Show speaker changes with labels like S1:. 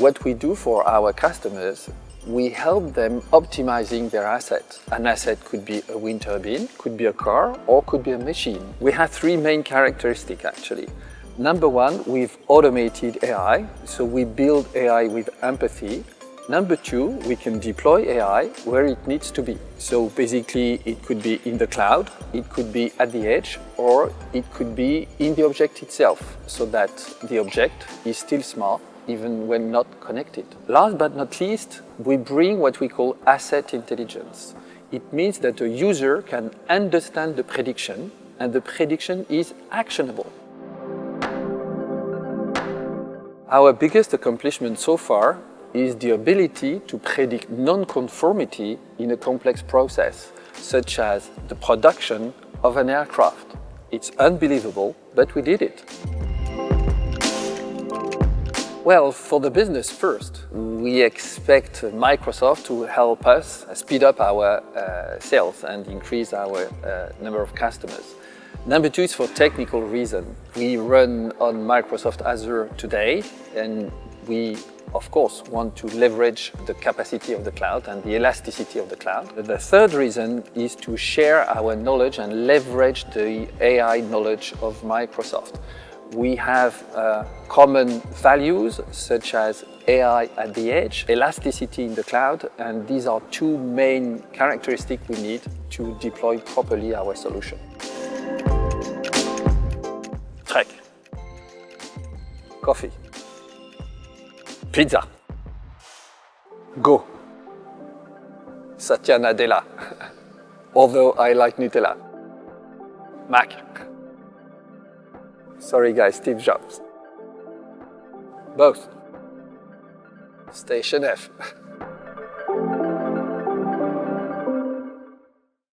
S1: What we do for our customers, we help them optimizing their assets. An asset could be a wind turbine, could be a car, or could be a machine. We have three main characteristics actually. Number one, we've automated AI, so we build AI with empathy. Number two, we can deploy AI where it needs to be. So basically, it could be in the cloud, it could be at the edge, or it could be in the object itself, so that the object is still smart even when not connected. Last but not least, we bring what we call asset intelligence. It means that a user can understand the prediction, and the prediction is actionable. Our biggest accomplishment so far is the ability to predict non-conformity in a complex process, such as the production of an aircraft. It's unbelievable, but we did it. Well, for the business first, we expect Microsoft to help us speed up our sales and increase our number of customers. Number two is for technical reason. We run on Microsoft Azure today, and we, of course, want to leverage the capacity of the cloud and the elasticity of the cloud. The third reason is to share our knowledge and leverage the AI knowledge of Microsoft. We have common values such as AI at the edge, elasticity in the cloud, and these are two main characteristics we need to deploy properly our solution. Trek. Coffee. Pizza. Go. Satya Nadella. Although I like Nutella. Mac. Sorry guys, Steve Jobs. Both. Station F.